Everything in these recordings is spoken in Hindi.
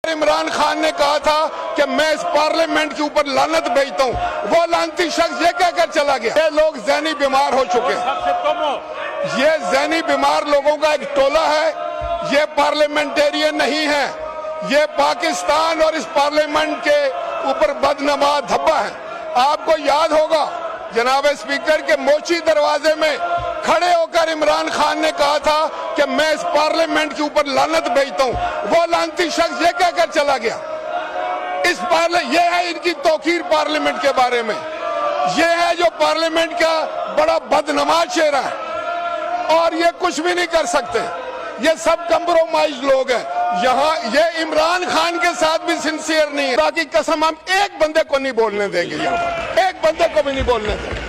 इमरान खान ने कहा था कि मैं इस पार्लियामेंट के ऊपर लानत भेजता हूँ, वो लानती शख्स ये कहकर चला गया। ये लोग ज़हनी बीमार हो चुके हैं। ये ज़हनी बीमार लोगों का एक टोला है। ये पार्लियामेंटेरियन नहीं है, ये पाकिस्तान और इस पार्लियामेंट के ऊपर बदनमा धब्बा है। आपको याद होगा जनाब स्पीकर के मोची दरवाजे में खड़े होकर इमरान खान ने कहा था कि मैं इस पार्लियामेंट के ऊपर लानत भेजता हूँ, वो लानती शख्स ये कहकर चला गया। ये है इनकी तौकीर पार्लियामेंट के बारे में। ये है जो पार्लियामेंट का बड़ा बदनमा चेहरा है और ये कुछ भी नहीं कर सकते। ये सब कंप्रोमाइज लोग हैं। यहाँ ये इमरान खान के साथ भी सिंसियर नहीं है। बाकी कसम हम एक बंदे को नहीं बोलने देंगे, यहाँ एक बंदे को भी नहीं बोलने देंगे।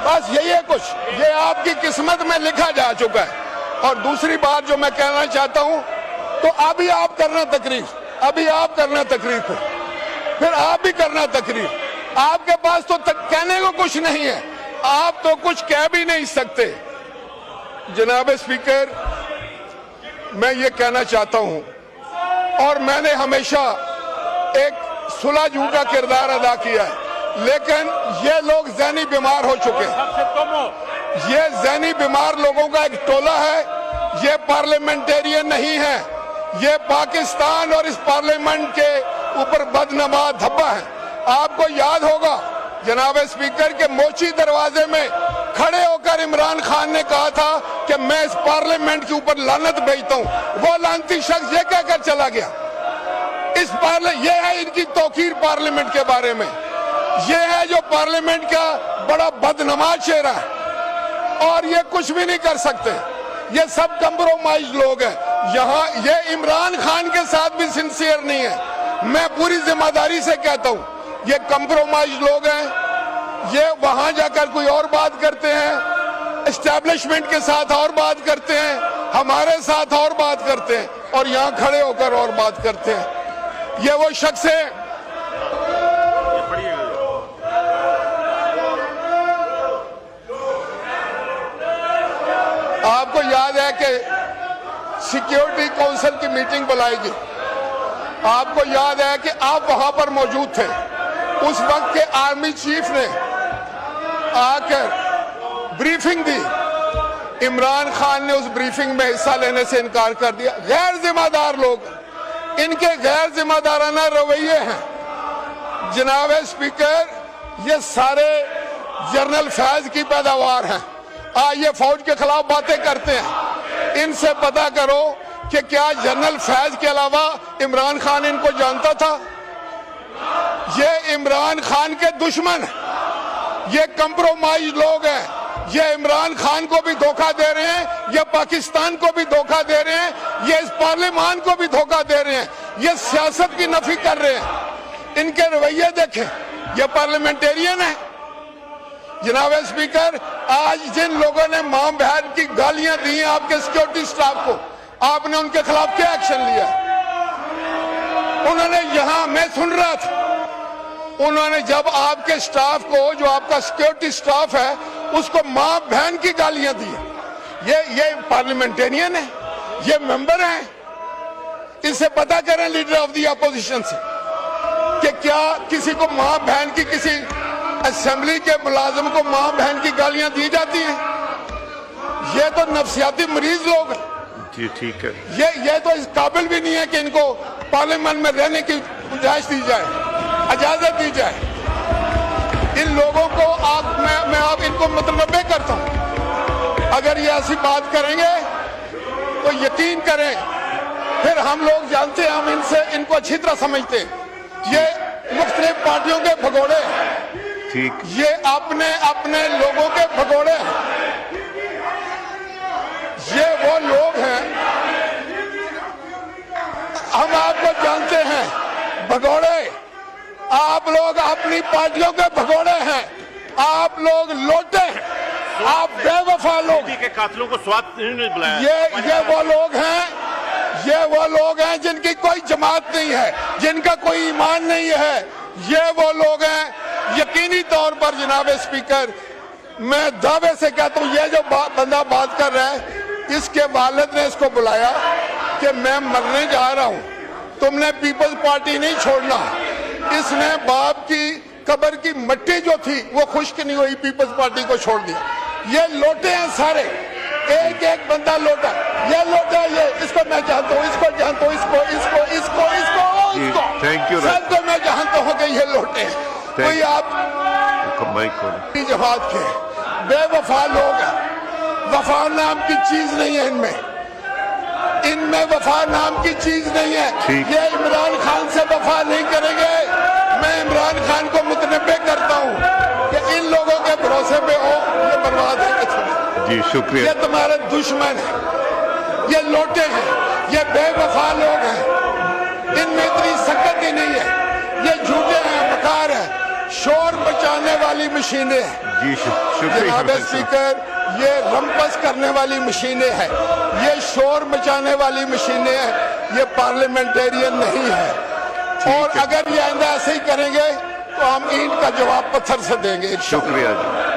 बस यही है कुछ, ये आपकी किस्मत में लिखा जा चुका है। और दूसरी बात जो मैं कहना चाहता हूं, तो अभी आप करना तकरीर, अभी आप करना तकरीर, फिर आप भी करना तकरीर। आपके पास तो कहने को कुछ नहीं है, आप तो कुछ कह भी नहीं सकते। जनाब स्पीकर, मैं ये कहना चाहता हूं और मैंने हमेशा एक सुलझू का किरदार अदा किया है, लेकिन ये लोग ज़हनी बीमार हो चुके हैं। ये ज़हनी बीमार लोगों का एक टोला है। ये पार्लियामेंटेरियन नहीं है, ये पाकिस्तान और इस पार्लियामेंट के ऊपर बदनमा धब्बा है। आपको याद होगा जनाब स्पीकर के मोची दरवाजे में खड़े होकर इमरान खान ने कहा था कि मैं इस पार्लियामेंट के ऊपर लानत भेजता हूँ, वो लानती शख्स ये कहकर चला गया। ये है इनकी तौकीर पार्लियामेंट के बारे में। ये है जो पार्लियामेंट का बड़ा बदनमा चेहरा है और ये कुछ भी नहीं कर सकते। ये सब कंप्रोमाइज लोग हैं। यहाँ ये इमरान खान के साथ भी सिंसियर नहीं है। मैं पूरी जिम्मेदारी से कहता हूँ, ये कंप्रोमाइज लोग हैं। ये वहां जाकर कोई और बात करते हैं, एस्टैब्लिशमेंट के साथ और बात करते हैं, हमारे साथ और बात करते हैं और यहाँ खड़े होकर और बात करते हैं। ये वो शख्स है। आपको याद है कि सिक्योरिटी काउंसिल की मीटिंग बुलाई गई। आपको याद है कि आप वहां पर मौजूद थे। उस वक्त के आर्मी चीफ ने आकर ब्रीफिंग दी। इमरान खान ने उस ब्रीफिंग में हिस्सा लेने से इनकार कर दिया। गैर जिम्मेदार लोग, इनके गैर जिम्मेदाराना रवैये हैं। जनाब स्पीकर, ये सारे जनरल फैज की पैदावार हैं। ये फौज के खिलाफ बातें करते हैं। इनसे पता करो कि क्या जनरल फैज के अलावा इमरान खान इनको जानता था? ये इमरान खान के दुश्मन, ये कंप्रोमाइज लोग हैं। ये इमरान खान को भी धोखा दे रहे हैं, ये पाकिस्तान को भी धोखा दे रहे हैं, ये इस पार्लियामान को भी धोखा दे रहे हैं। ये सियासत की नफी कर रहे हैं। इनके रवैये देखें, ये पार्लियामेंटेरियन है। जनाब स्पीकर, आज जिन लोगों ने मां बहन की गालियां दी हैं आपके सिक्योरिटी स्टाफ को, आपने उनके खिलाफ क्या एक्शन लिया? उन्होंने यहां, मैं सुन रहा था, उन्होंने जब आपके स्टाफ को, जो आपका सिक्योरिटी स्टाफ है, उसको मां बहन की गालियां दी। ये पार्लियामेंटेरियन है, ये मेंबर हैं। इससे पता करें लीडर ऑफ द अपोजिशन से कि क्या किसी को मां बहन की, किसी असेंबली के मुलाजिम को मां बहन की गालियां दी जाती हैं? ये तो नफसियाती मरीज लोग हैं। जी ठीक है। ये तो इस काबिल भी नहीं है कि इनको पार्लियामेंट में रहने की गुंजाइश दी जाए, इजाजत दी जाए। इन लोगों को मैं आप इनको मुतनब्बे करता हूं। अगर ये ऐसी बात करेंगे तो यकीन करें, फिर हम लोग जानते हैं, हम इनको अच्छी तरह समझते हैं। ये मुख्तलिफ पार्टियों के भगोड़े हैं। ठीक। ये अपने लोगों के भगोड़े हैं। ये वो लोग हैं, हम आपको जानते हैं, भगोड़े। आप लोग अपनी पार्टियों के भगोड़े हैं। आप लोग लोटे हैं, आप बेवफा लोग के कातिलों को स्वाद नहीं बुलाया। ये वो लोग हैं, ये वो लोग हैं जिनकी कोई जमात नहीं है, जिनका कोई ईमान नहीं है। ये वो लोग हैं। यकीनी तौर पर जनाब स्पीकर, मैं दावे से कहता हूं, ये जो बंदा बात कर रहा है, इसके वालिद ने इसको बुलाया कि मैं मरने जा रहा हूं, तुमने पीपल्स पार्टी नहीं छोड़ना। इसने बाप की कब्र की मिट्टी जो थी वो खुश्क नहीं हुई, पीपल्स पार्टी को छोड़ दिया। ये लोटे हैं सारे, एक एक बंदा लोटा, ये लोटा, ये इसको मैं जानता हूँ, इसको जानता हूँ, इसको इसको इसको इसको इसको, थैंक यू। सबको मैं जानता हूँ कि ये लोटे हैं। कोई आप जमात के बेवफा लोग हैं, वफा नाम की चीज नहीं है इनमें वफा नाम की चीज नहीं है। ये इमरान खान से वफा नहीं करेंगे। मैं इमरान खान को मुतनब्बे करता हूँ कि इन लोगों के भरोसे पे हो, ये बर्बाद है। जी शुक्रिया। ये तुम्हारे दुश्मन है, ये लोटे हैं, ये बेवफा लोग हैं, इनमें इतनी सकत ही नहीं है, ये झूठे हैं, मकार है, शोर मचाने वाली मशीनें हैं। जी शुक्रिया जनाब स्पीकर, ये रंपस करने वाली मशीनें हैं, ये शोर मचाने वाली मशीनें हैं, ये पार्लियामेंटेरियन नहीं है। और अगर ये आइंदा ऐसे ही करेंगे तो हम ईंट का जवाब पत्थर से देंगे। शुक्रिया जी।